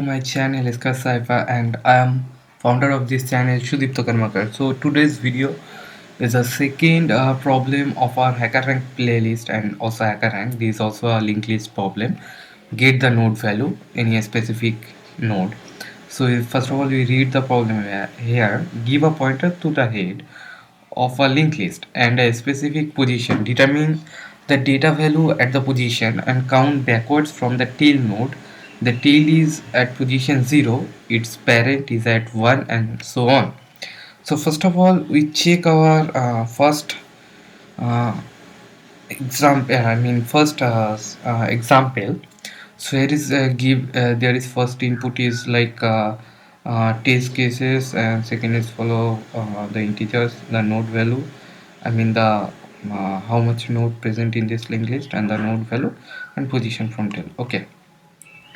My channel is Kasaifa and I am founder of this channel Shudipto Karmakar. So today's video is a second problem of our HackerRank playlist and also HackerRank. This is also a linked list problem. Get the node value in a specific node. So first of all we read the problem here. Give a pointer to the head of a linked list and a specific position. Determine the data value at the position and count backwards from the tail node. The tail is at position 0, its parent is at 1, and so on. So first of all we check our first uh, example. So here is there is first input is like test cases, and second is follow the integers, the node value, the how much node present in this linked list, and the node value and position from tail. Okay,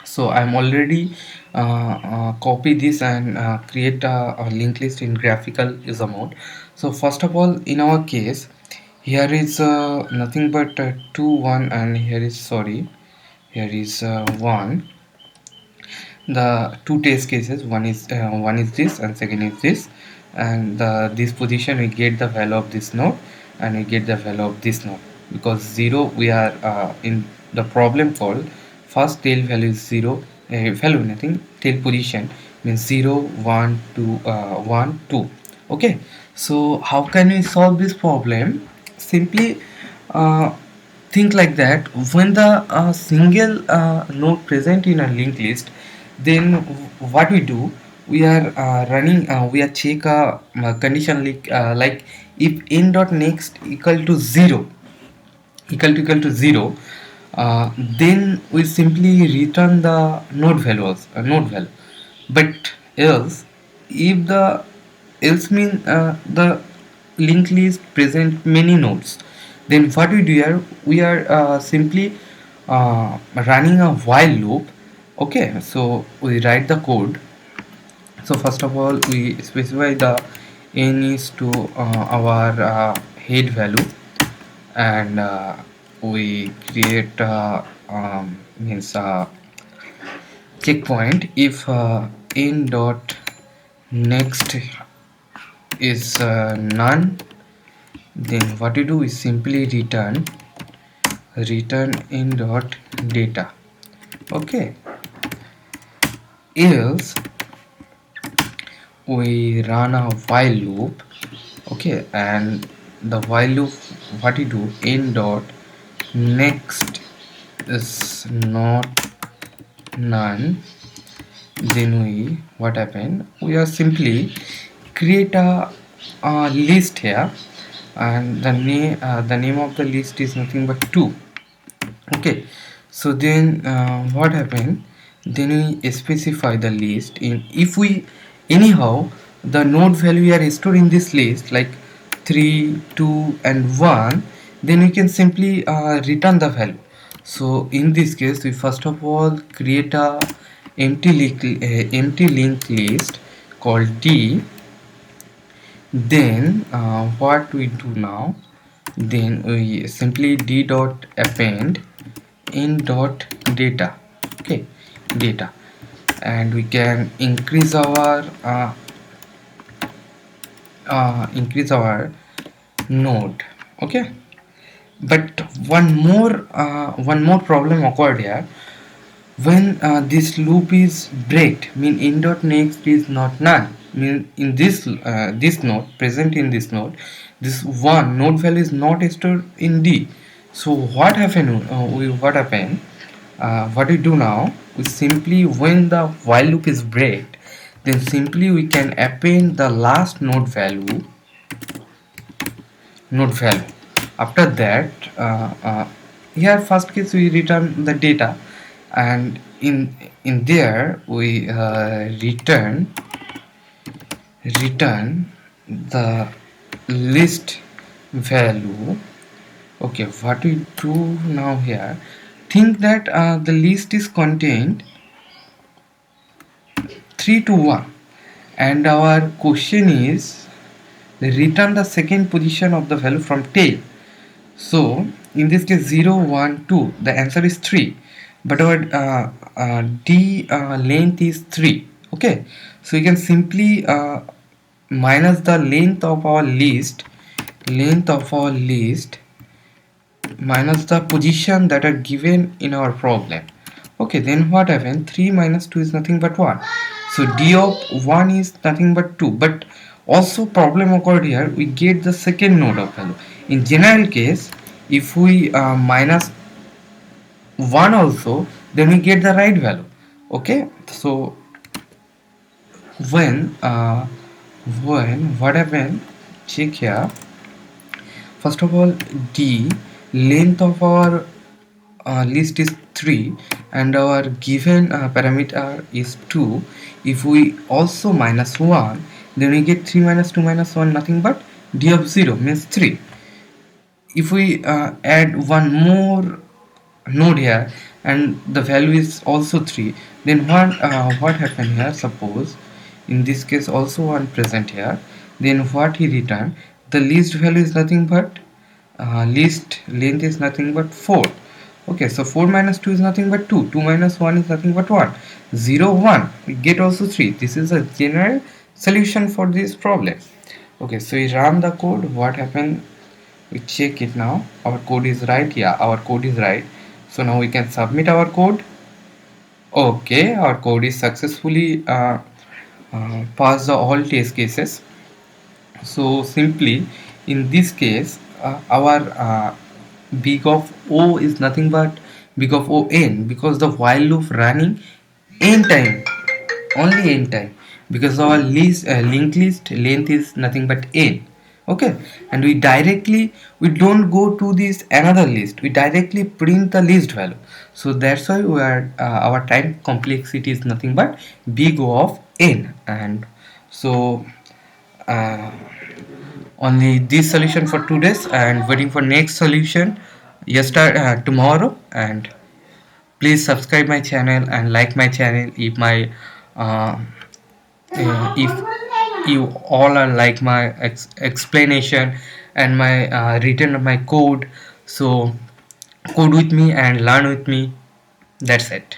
so I'm already copy this and create a linked list in graphical user mode. So first of all, in our case, here is nothing but 2 1, and here is, sorry, here is 1. The two test cases, one is this and second is this, and this position we get the value of this node and we get the value of this node, because 0 we are in the problem called first tail value is 0, value nothing, tail position means 0 1 2 1 2. Okay, so how can we solve this problem? Simply uh, think like that. When the single node present in a linked list, then what we do, we are we are check a condition like if n dot next equal to 0, equal to 0, then we simply return the node value. But else, if the else mean the linked list present many nodes, then what we do here, we are simply running a while loop. Okay, so we write the code. So first of all we specify the n is to our head value, and we create means checkpoint if n dot next is none, then what we do is simply return in dot data. Okay, else we run a while loop. Okay, and the while loop, what we do, n dot next is not none, then we, what happen, we are simply create a list here, and the name of the list is nothing but 2. Okay, so then what happened, then we specify the list in, if we anyhow the node value we are stored in this list like 3 2 and 1, then we can simply return the value. So in this case we first of all create a empty linked list called D. Then what we do now, then we simply d dot append in dot data. Okay, data, and we can increase our node. Okay, but one more problem occurred here. When this loop is breaked, mean in dot next is not none, mean in this node present in this node, this one node value is not stored in D. So what happened, what we do now, we simply, when the while loop is breaked, then simply we can append the last node value. After that here first case we return the data, and in there we return the list value. Okay, what we do now here, think that the list is contained 3 to 1, and our question is return the second position of the value from tail. So in this case 0 1 2, the answer is 3. but our d length is 3. Okay, so you can simply minus the length of our list minus the position that are given in our problem. Okay, then what happened? 3 minus 2 is nothing but 1. So d of 1 is nothing but 2. But also problem occurred here, we get the second node of value. In general case, if we minus 1 also, then we get the right value. Okay, so when uh, when what happened, check here. First of all, d length of our list is 3 and our given parameter is 2. If we also minus 1, then we get 3 minus 2 minus 1 nothing but d of 0 means 3. If we add one more node here and the value is also 3, then what happened here? Suppose in this case also 1 present here, then what he returned, the list value is nothing but list length is nothing but 4. Okay, so 4 minus 2 is nothing but 2, 2 minus 1 is nothing but 1, 0 1, we get also 3. This is a general solution for this problem. Okay, so we run the code. What happened, we check it now. Our code is right. Yeah, our code is right. So now we can submit our code. Okay, our code is successfully passed the all test cases. So simply in this case, our big of O is nothing but big of O n, because the while loop running n time, only n time, because our list linked list length is nothing but n. Okay, and we don't go to this another list, we directly print the list value. So that's why we are our time complexity is nothing but big O of n. And so uh, only this solution for today's, and waiting for next solution yesterday tomorrow. And please subscribe my channel and like my channel if my uh, if you all are like my explanation and my written my code. So code with me and learn with me. That's it.